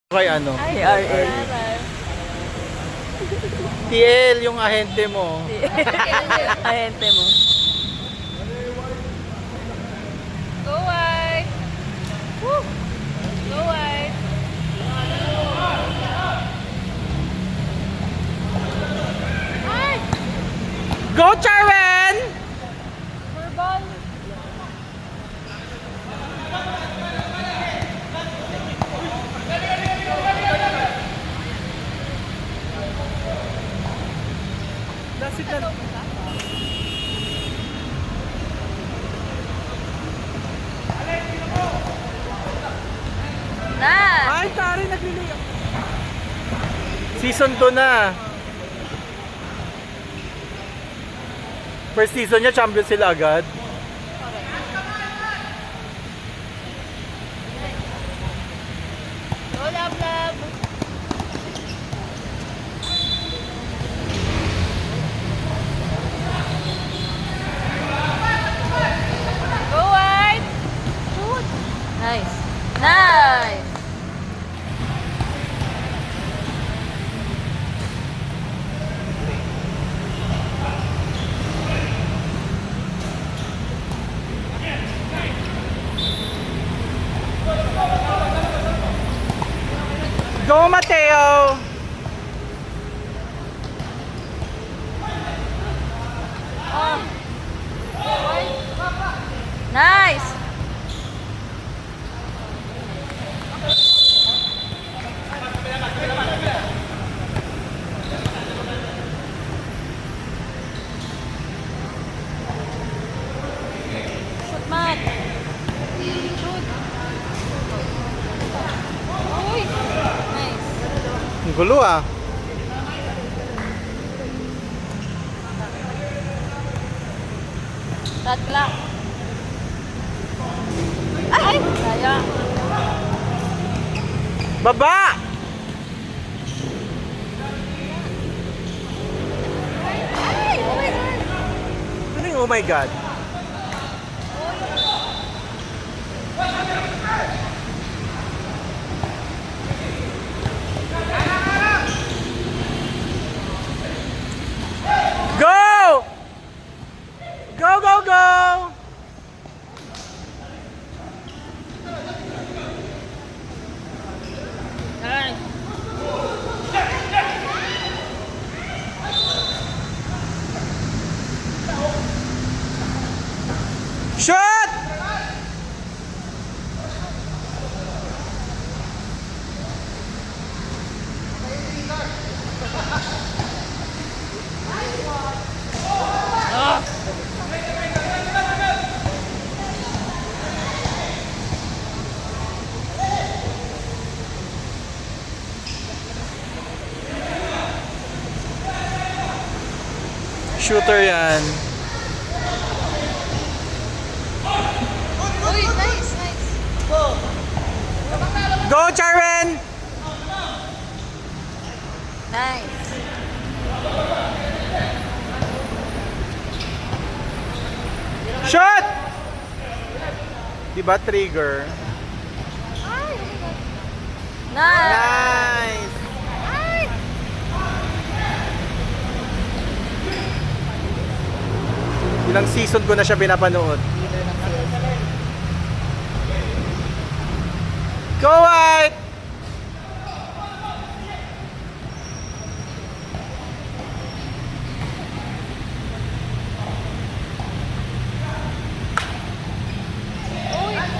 Kay ano? RA. TL yung ahente mo. Ahente mo. Go white! Woo! Go white! Go Charwen! Furball! Na! Ay, tari nagliliyak. Season 2 na. First season niya, champion sila agad. Go lab lab! Go white! Shoot! Nice. Nice! Go Mateo! Nice! Shoot, Matt. Shoot! Uy! Nice. Ang gulo ah. Shot clock. Ay! Sayang. Baba! Ay! Oh my God! Ano yung oh my God? Go! Go, go, go! Nice. Shot! Shooter yan. Uy! Nice! Nice! Go, Charwen! Nice. Shot! Diba trigger? Nice. Nice! Ilang season ko na siya pinapanood. Go White!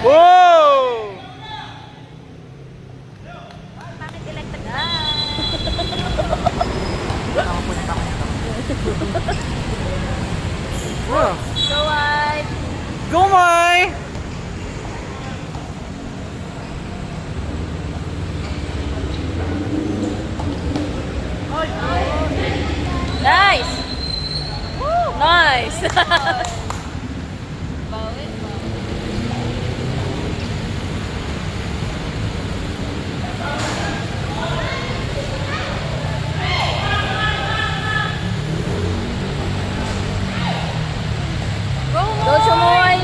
Whoa! Bakit electric na? Oh. Go white. Go Moy! Nice. Nice. Bawin! Go Sumoy.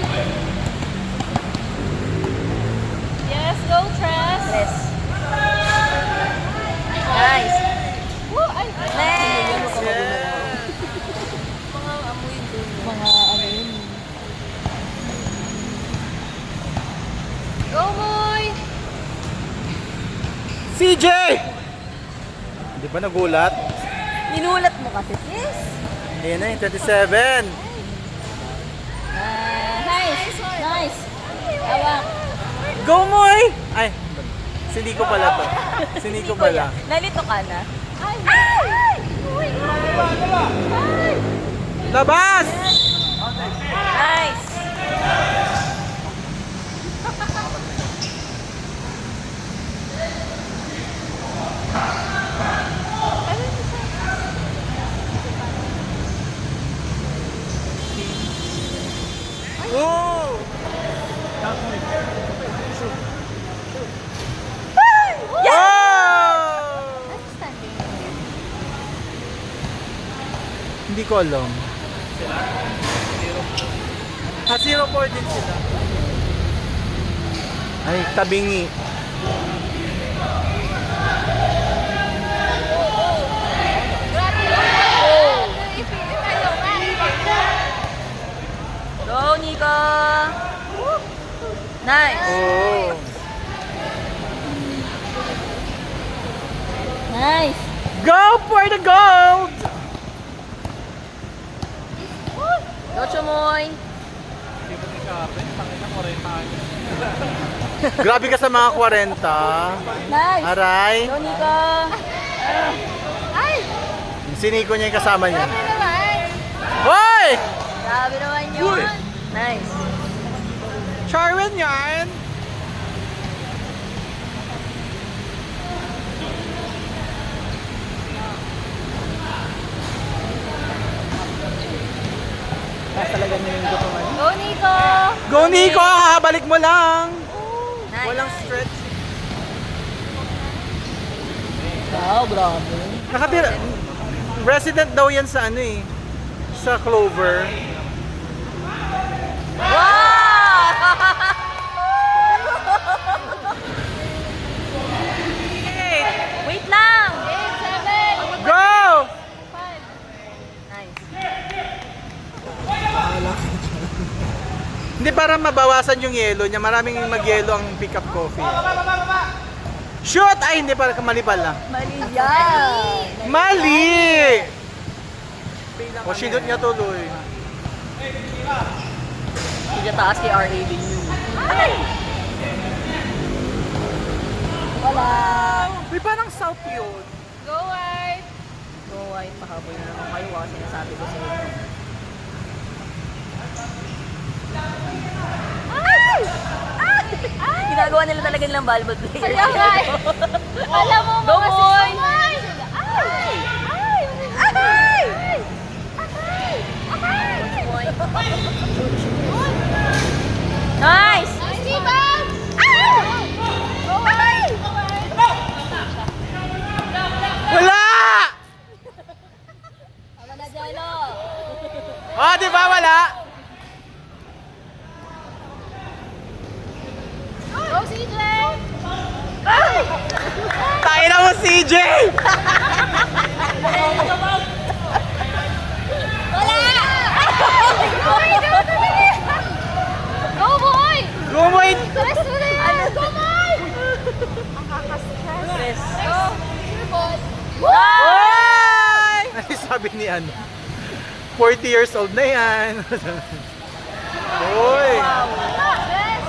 Yes, go Tres! Yes. CJ! Di ba nagulat? Ninulat mo kasi, sis. Ayan na yung 27. Nice. Nice. Awak. Go, Moy! Ay, siniko pala to. Siniko pala. Nalito ka na. Labas! Nice. Oh! Oh! Hindi ko alam. Ah, 0-4 din sila. Ay, tabingi. Go, Nico. Nice. Oh. Nice. Go for the gold! Go, Chumoy. Grabe ka sa mga 40. Nice. Aray. Go, Nico. Ay! Siniko niya yung kasama niya. Grabe naman! Hoy! Grabe naman yun. Uy. Nice. Charwin yan! Talaga niya yung gutuman. Go, Nico. Go, Nico! Balik mo lang! Nice. Walang stretch. Wow, grabe. Nakatira. Resident daw yan sa ano eh. Sa Clover. Wow! Wait lang. 8, 7, Go! 5. Nice. Hindi, para mabawasan yung yelo niya. Maraming mag-yelo ang pick-up coffee. Shoot! Ay, hindi, para mali pala. Mali yan. Mali! O, sinot niya tuloy. Hindi taas kay RA din yun. Ay! Wala. Uy, parang south yun. Go white! Go white, pahabol na naman kayo kasi sinasabi ko sa inyo. Ay! Ginagawa nila talaga nilang volleyball player. Kaya nga eh. Alam mo, Go, mga boy! sisumay! Ay! Ay! Ay! Ay! Nice! Ay! Steven! Ay! Go white! Wala! Tama na, Jello! Oh, di ba wala? Go CJ! Tayo na mo, CJ! Wala! Go boy! Go, boy! Stress ulit! Go boy! Ang kakastress. Yes. Go! Sure boy! Oy! Ano sabi ni ano? 40 years old na yan. Uy! Stress!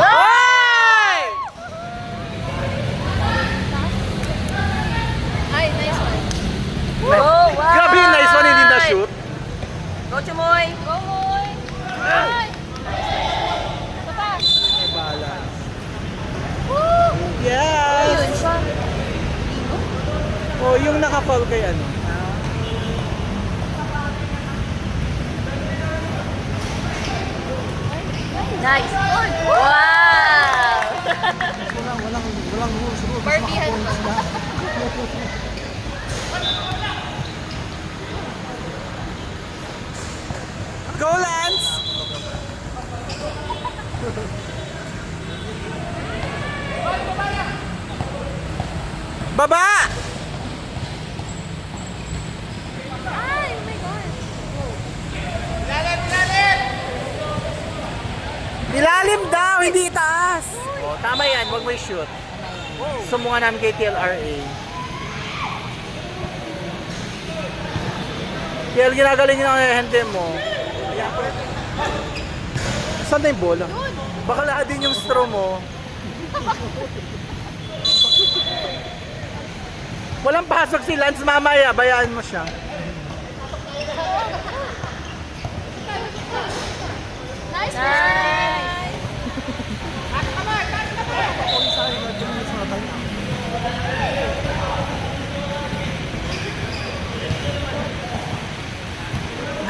Oy! Ay, nice one. Oh, wow! Grabe yung nice one, hindi na-shoot. Go, Chumoy! Go boy! Ay! Ito pa! May balance. Woo! Yes! Oh, yung naka-fall kay ano. Nice! Wow! Barbihan pa. Go, Lance! Baba! Ay, oh my gosh. Ilalim daw, hindi itaas. Oh, tama yan, wag may shoot. Sumbungan namin kay TLRA. TL, ginagaling nyo ang hente mo. Saan na yung bola? Baka lahat din yung straw mo. Walang pasok si Lance mamaya, bayaan mo siya. Nice!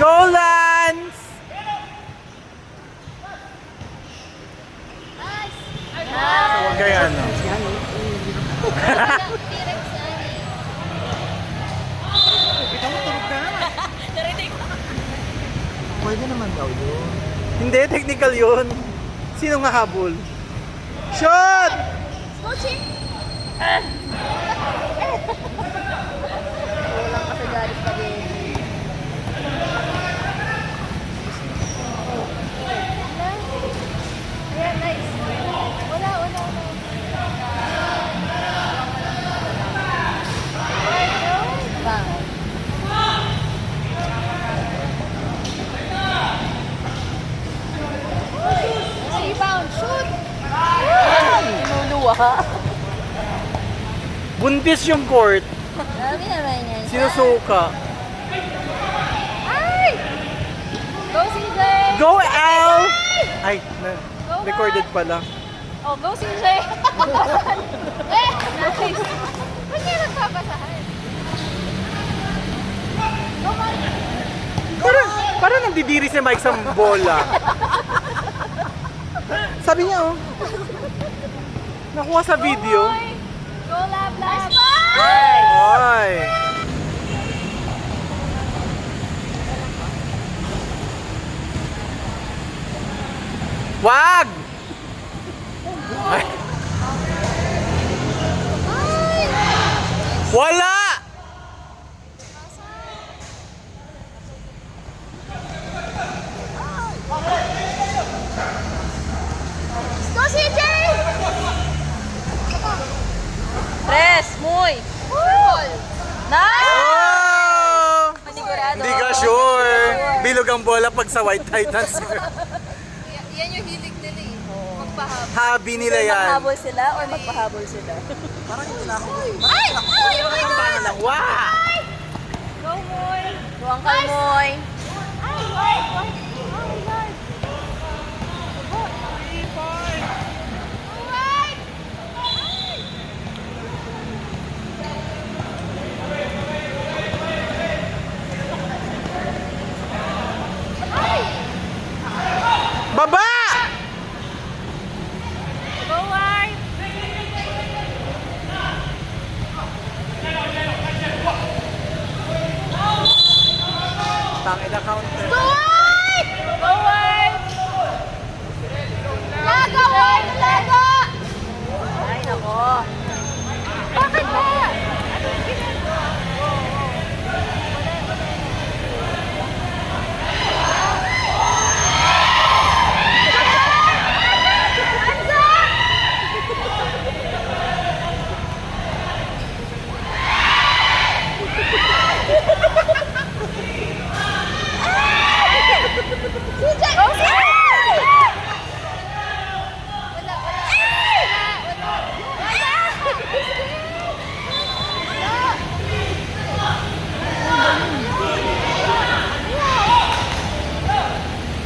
Go Lance! Nice! Huwag kaya ano. T-Rex Pwede naman daw yun. Hindi, technical yun. Sino nga habol? Shot! Coaching! Kulang kasi galis pa din. Yeah, nice. Wala. Bang. Rebound, shoot! Sinuluwa. Buntis yung court. Dami naman yan. Sinusuka. Ay! Go CJ! Go Al! Ay, recorded pala. Oh, go CJ! Nice! Ba't niya nagpapasahan? Go Mike! Parang nandidiri si Mike sa bola. Sabi niya oh. Nakuha sa video. Go Lab! Nice! Ay. Wag! Ay. Wala! Go CJ! Tres, muy. Ball! Nice! Oh! Panigurado. Hindi ka sure. Bilog ang bola pag sa White Titans. Yan yung hilig nila eh. Magpahaba. Hobby nila yan. Magpahabol sila or magpahabol sila? Ay! Ay! Oh my God! Wow! Go Moy! Tuwang ka, Moy. Ay! Ay! Ay! Ay! Alright! Baba! Go White! Tangin na counter. Go White! Go White! Laga White! Laga! Ay, nako. Bakit ba? Ano yung ginagawa? CJ! Go CJ! Wala.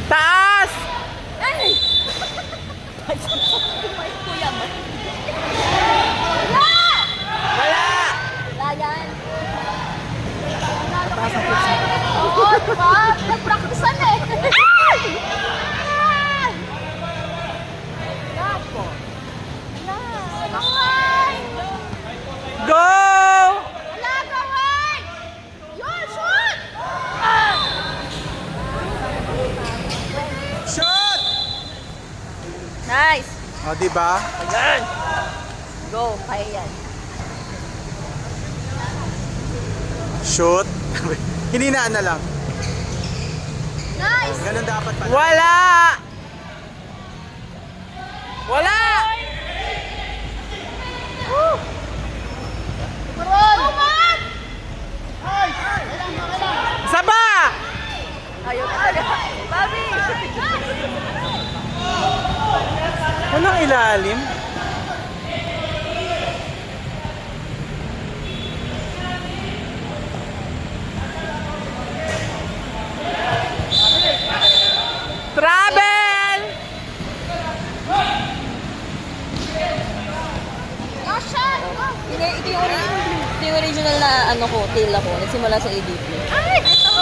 Taas! Ay, kuya mo. Wala! Wala yan. Oo, diba? Nag-practicean eh. Gapo. Gawin! Go! Wala, gawin! Yun, shoot! Shot! Nice. O, diba? Ayan! Go, kaya yan. Shoot! Hininaan na lang. Nice! Ganun dapat pala. Wala! Wala! Ito yung original na ano ko, tail ako. Nagsimula sa ADP. Ay! Ito!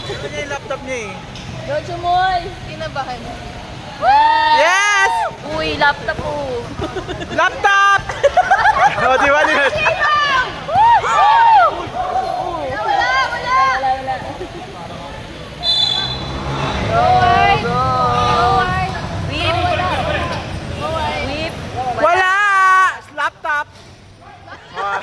Ito niya yung laptop niya eh. Dojo Moy! Kinabahan. Yes! Uy, laptop po. Laptop! O, di ba? Wala! Wala! Wala. Go, White! Go! Go, White! Whip! Go, White! Whip! Wala! Laptop! Ah,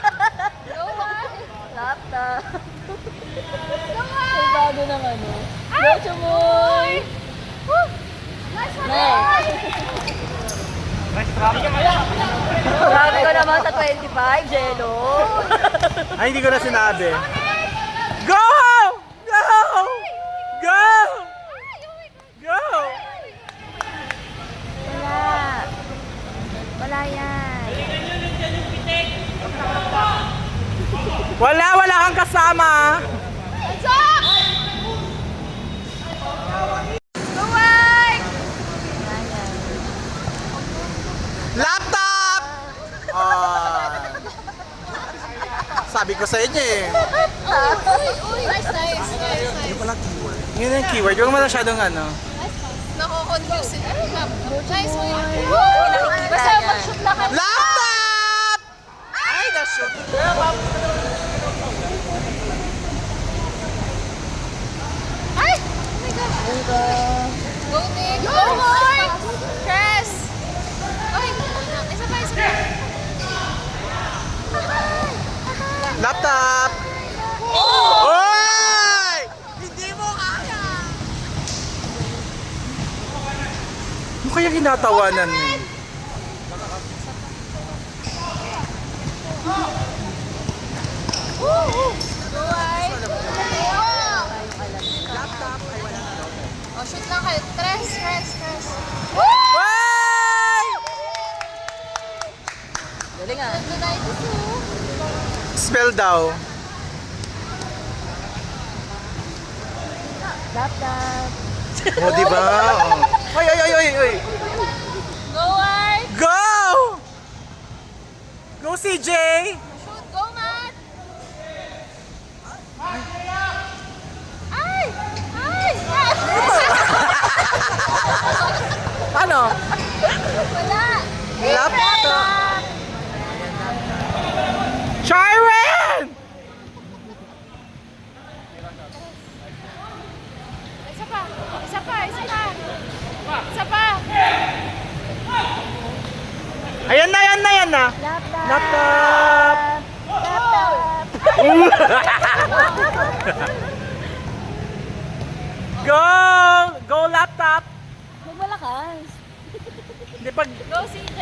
Go, White! Laptop. Go, White! May bago ng ano. Dojo Moy! Woo! Nice one, Nice. White! Grabe ko naman sa 25, Jello. ay, hindi ko na sinabi. Go! Go! Go! Go! Wala. Wala yan. Wala kang kasama. Hands up! Go, White! Laptop! Ah. Sabi ko sa inyo eh. Nice, nice, nice, nice. Walang keyword. Yun yung keyword. Huwag mo masyadong ano. Nako-confuse eh. Nice one. Pinakikita Basta yan. mag-shoot lang kayo. Laptop! Ay, na-shoot. Ay! Oh my God. Go, Nick. Go, Mark! Chris! Ay! Isa pa, isa pa. Laptop! Oy! Hindi mo kaya! Ano kaya kinatawanan mo? Go, White. Oh, shoot lang kayo. Tres. Ay! Galing ah. The 92. Spell daw. Laptop. O, di ba? Oh. Ay. Go, White. Go! Go, CJ! Shoot. Go, Matt. Ay! Ano? Wala. Laptop! Charwen! Isa pa. Ayan na. Laptop! Go laptop! Huwag malakas. Hindi pag... Go, CJ.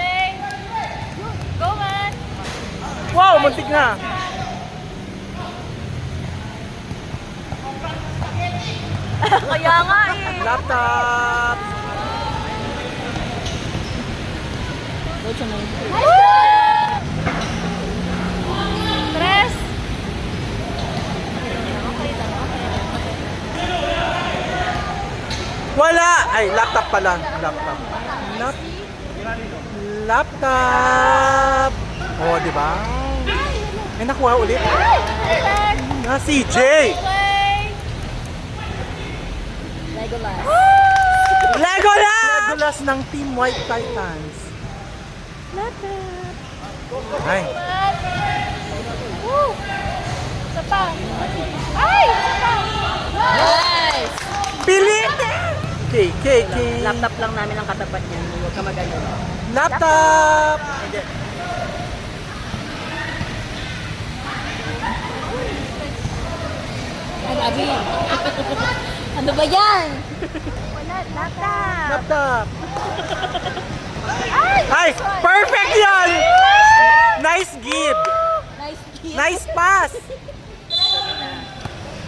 Go, Matt. Wow, muntik na. Kaya nga eh. Laptop! Dojo Moy. Tres. Wala! Ay, laptop pala. Laptop! Oh, di ba? Ay, nakuha ulit. Na, CJ! Play. Legolas. Legolas ng Team White Titans. Laptop. Ay, Woo! Isa pa. Ay! Isa pa. Nice. pilit! Okay. Laptop lang namin ang katapat niyan. Huwag ka mag-alala. Laptop! Hindi. Ay, Gabi. Ano ba yan? Wala, laptop. Laptop! Ay! Ay, perfect yan! Nice give! Nice gift. Nice pass!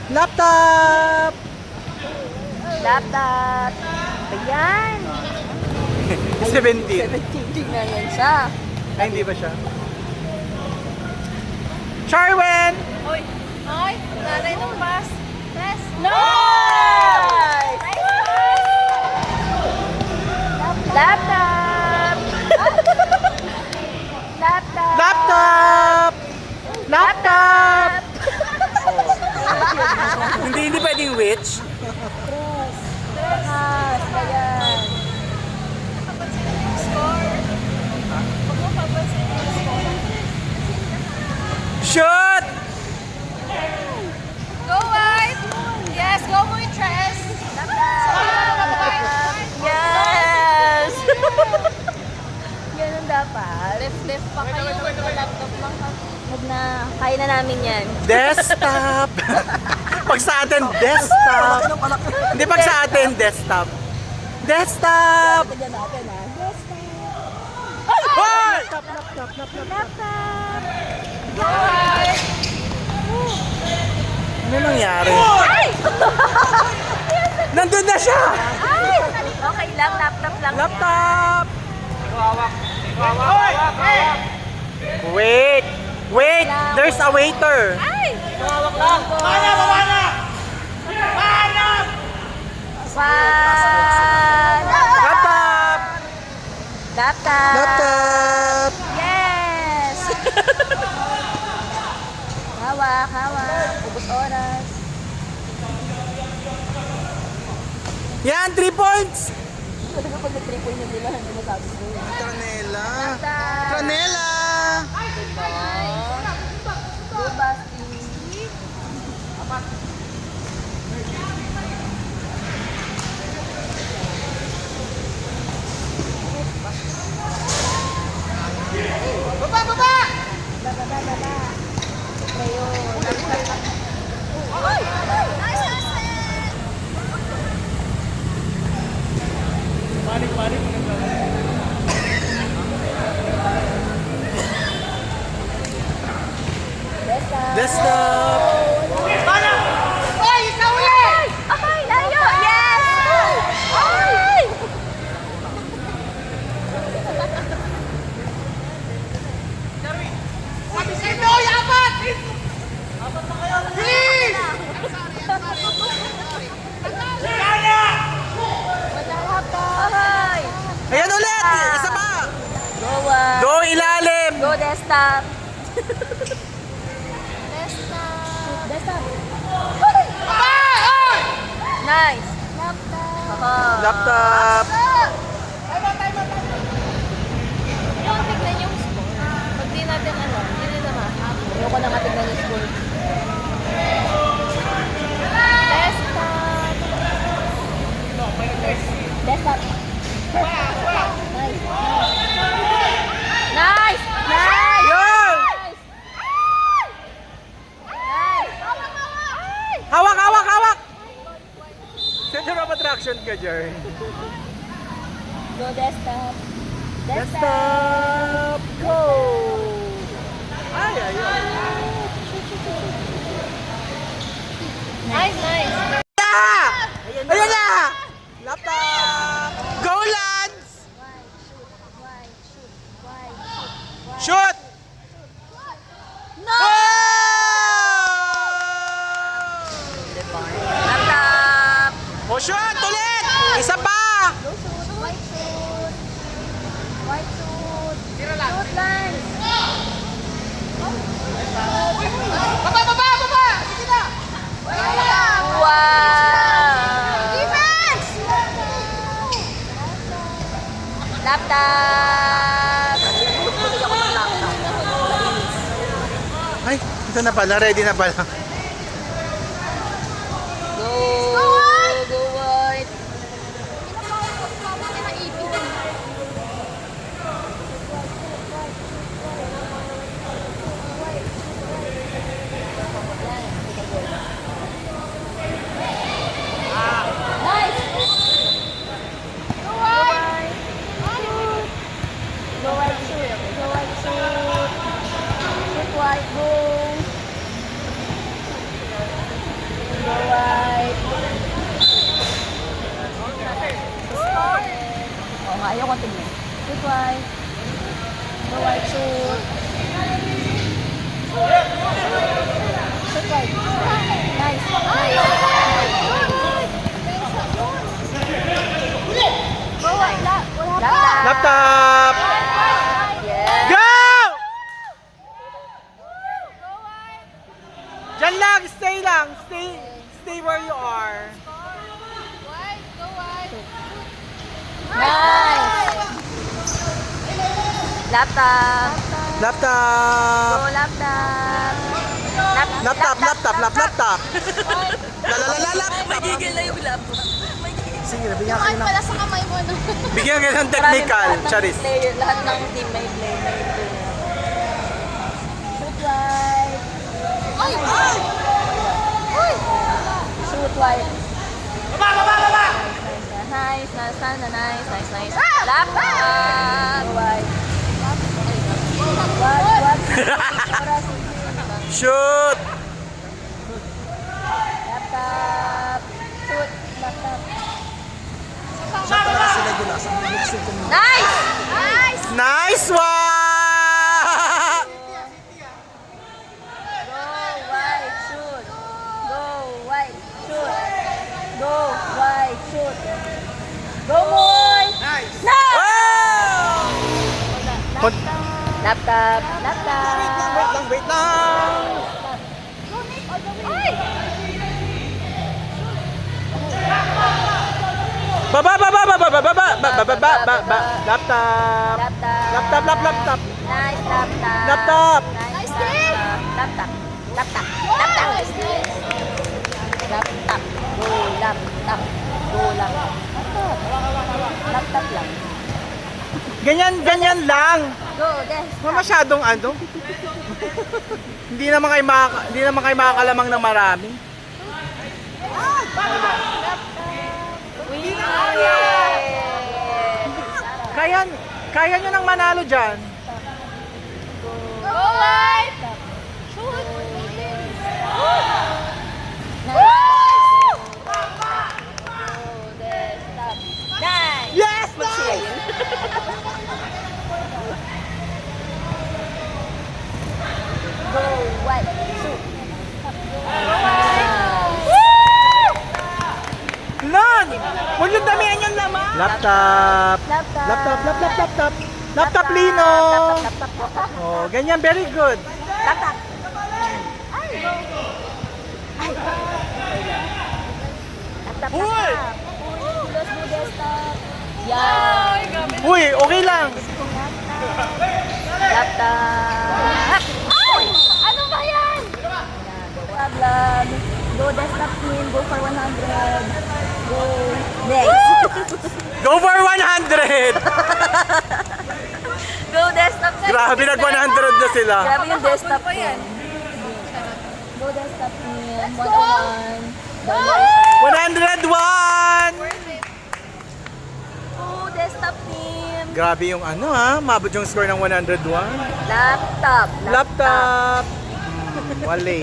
Laptop! Laptop. Ba yan? 17. 17 tignan yan siya. Ay, hindi ba siya? Charwen! Oy! Ay! Nanay ng pass. Tres. Nice! Laptop! Laptop! Laptop! Shoot! Go white! Yes, go Moitres! Yes! Ganun dapat. Lift pa kayo with the laptop lang kami. Huwag na. Kaya na namin yan. Desktop! Pag sa atin, desktop! Hindi pag sa atin, desktop. Desktop! Tignan natin ha. Hoy! Go white! Ano nangyari? Nandun na siya! Ay! Okay lang, laptop lang. Laptop! Wait! Wait! There's a waiter! Ay! One! Laptop! Laptop! Laptop! Yes! Hawak, hawak. Ubus oras. Yan, 3 points! Pag nag-3 point na nila, hindi masabi ko. Tranela! Laptop! Tranela! Go, Basti. Baba! Ayun. Desktop! Okay, layo! Yes! Ay! Okay! Ayan ulit! Isa pa! Go, Go ilalim! Go, desktop! Desktop! Desktop! Nice! Laptop! Laptop! Yung tignan yung score. Pag di natin alam, hindi nila mahabol. Ayoko na nga tignan yung score. Desktop! Desktop! Nice! Nice! Nice! Yun! Nice! Hawak, hawak, hawak! Center of attraction ka, Jer. Go, desktop! Desktop! Go! Ay, ay, ay. Nice, nice. Yeah! Ayan na! Laptop! Go, Lance! Shoot! No! Laptop! O, shoot! Ulit! Isa pa! White suit! White suit! Shoot line! Wow! Defense! Laptop! Ay, ito na pala. Ready na pala. Go! Go white! Nice! Go white! Go white shoot! Go white shoot! Shoot white, go! Go white! Oo nga, ayaw ko tingnan. Shoot white! Go white shoot! Shoot white! Nice! Go white! Laptop! Laptop! Yes! Go! Diyan lang, stay lang. Stay where you are. White, go white. Nice! Laptop! Laptop! Go laptop! Laptop, laptop, laptop. Lalalala. Magigil na yung laptop. Sige, bigyan Bakit pala sa kamay mo, no? Bigyan ka ng technical, Charis. Lahat ng team may play. Shoot wide. Ay! Ay! Uy! Shoot wide. Nice. Laptop. Wide. What? Oras. Shoot! Laptop. Shoot. Laptop. Nice! Nice! Nice one! Go wide. Shoot. Go wide. Shoot. Go wide. Shoot. Go boy. Nice! Nice. Wow! Laptop. Wait lang. Ay! Baba. Laptop. Laptop. Nice laptop. Laptop. Nice Nice din. laptop. Laptop. Nice! Laptop. Go laptop. Laptop lang. Ganyan lang. Go, des. Masyadong ano. Hindi naman kayo makakalamang ng marami. Kaya nyo nang manalo dyan. Go wide! Shoot! Nice. Yes! Go wide. Shoot. Lan! Huwag yung damihan yung laman. Laptop. Laptop, Lino. Laptop. Oh, ganyan, very good. Laptop. Laptop. Uy! Let's do desktop. Yeah. Uy, okay lang. Laptop. Ay! Ano ba yan? Vlog. Go desktop team. Go for 100. Go. Next. Go for 100. Go desktop team. Grabe, nag-100 na sila. Grabe yung desktop team. Go desktop team. Let's 101. go. Donation. 101. Go desktop team. Grabe yung ano ha, mabot yung score ng 101. Laptop. Laptop. Wale.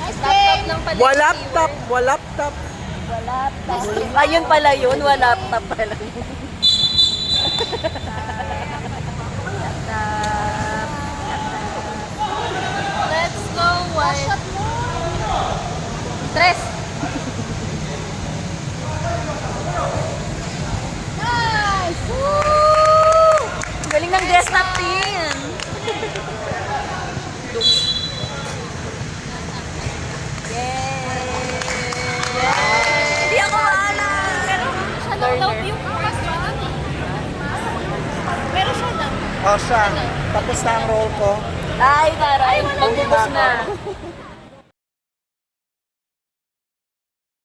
Nice game! Walaptop. Walaptop. Ayun pala yun. Walaptop pala yun. Laptop. Let's go wide. Tres. Nice! Galing ng desktop team. Hindi ako maalam. Pero siya daw yung question. Pero siya daw. O siya, tapos na ang roll ko. Ay, taray. Ubus na.